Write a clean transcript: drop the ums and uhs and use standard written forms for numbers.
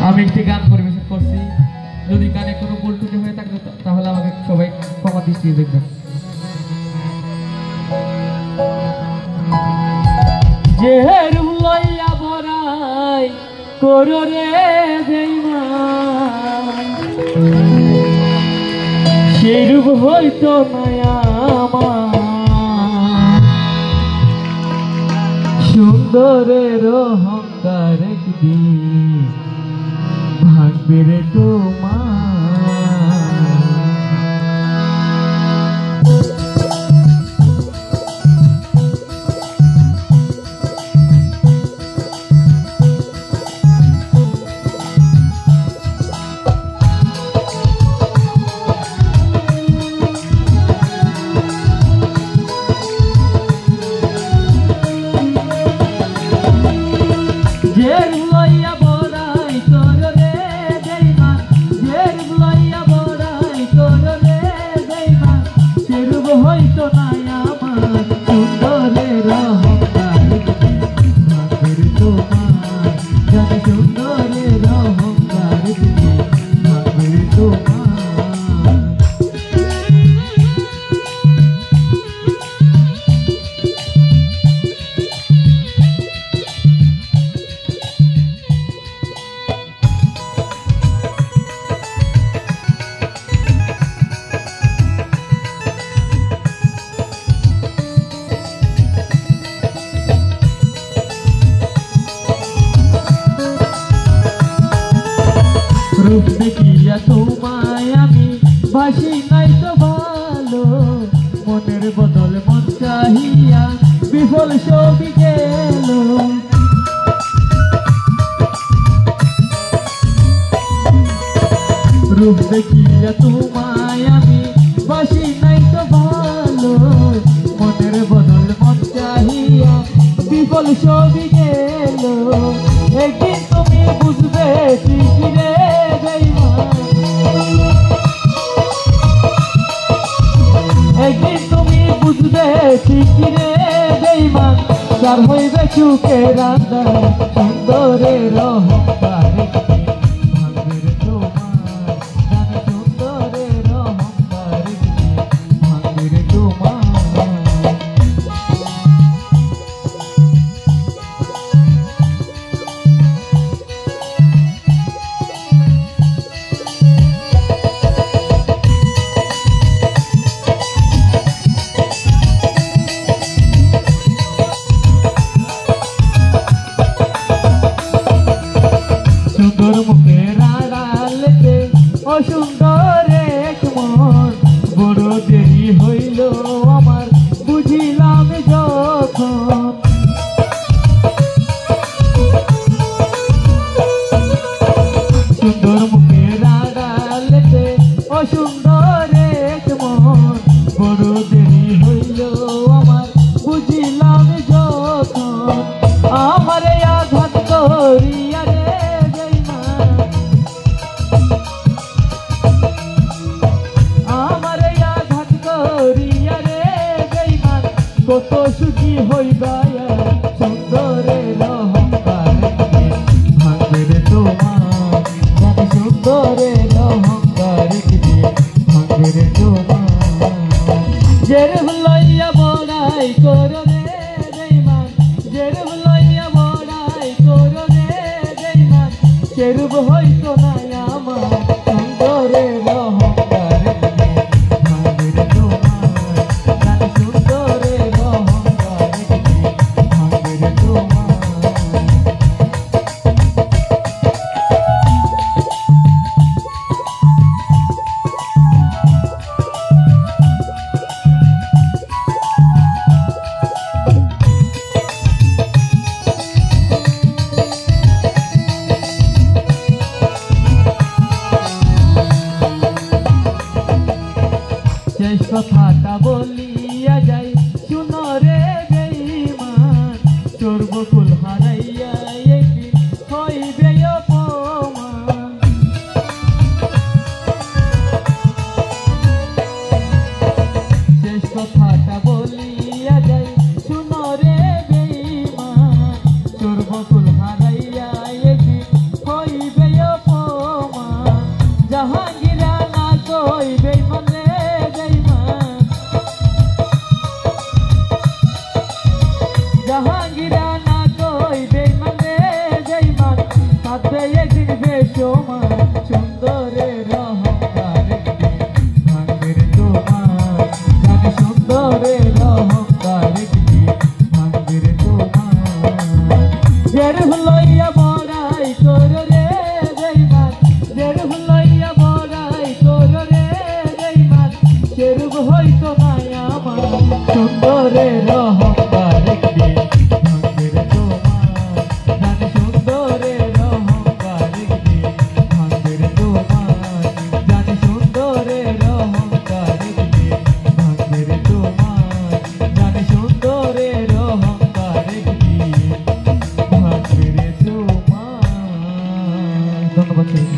আমি একটি গান পরিবেশন করছি, যদি গানে কোনো ভুল ত্রুটি হয়ে থাকে তাহলে আমাকে সবাই ক্ষমা দৃষ্টিতে দেখবেন। যে রূপ লইয়া বড়াই করো রে বেঈমান, সেই রূপ হইতো না আমার। সুন্দরের অহংকার একদিন ভাঙবে রে তোমার। রূপ দেখিয়া তোমায় আমি বাসি নাই তো ভালো, মনের বদল মন চাহিয়া বিফল সবই গেল। রূপ দেখিয়া তোমায় আমি বাসি নাই তো ভালো, মনের বদল মন চাহিয়া বিফল সবই গেল। একদিন তুমি বুঝবে ঠিকই রে বেঈমান, একদিন তুমি বুঝবে ঠিকই রে বেঈমান। যার হইবে সুখে রান্দা সুন্দরের অহংকার ভাঙবে রে তোমার, জানে সুন্দরের অহংকার ভাঙবে রে তোমার। সুন্দর মুখের আড়ালেতে অসুন্দর এক মন, বড় দেরি হইল আমার বুঝিলাম যখন। সুন্দর মুখের আড়ালেতে অসুন্দর এক মন, বড় দেরি হইল আমার বুঝিলাম যখন। আমার আঘাত করিয়া রে বেঈমান, আমার আঘাত করিয়া রে বেঈমান, কত সুখী হইবা সুন্দরের অহংকার ভাঙবে রে তোমার, জানি সুন্দরের অহংকার ভাঙবে রে তোমার। যে রূপ লইয়া বড়াই করো রে বেঈমান, যে রূপ লইয়া বড়াই করো রে বেঈমান, সে রূপ হইতো না আমার সুন্দরের অহংকার ভাঙবে রে তোমার, জানি সুন্দরের অহংকার ভাঙবে রে তোমার। তোমার সুন্দরের অহংকার একদিন ভাঙবে রে তোমার জানি সুন্দরের অহংকার একদিন ভাঙবে রে তোমার জের লইয়া বড়াই করো রে বেঈমান জের লইয়া বড়াই করো রে বেঈমান সেরূপ হইতো না আমার সুন্দরের অহংকার একদিন ভাঙবে রে তোমার জানি সুন্দরের অহংকার একদিন ভাঙবে রে তোমার জানি সুন্দরের অহংকার একদিন ভাঙবে রে তোমার জানি সুন্দরের অহংকার একদিন ভাঙবে রে তোমার। ধন্যবাদ।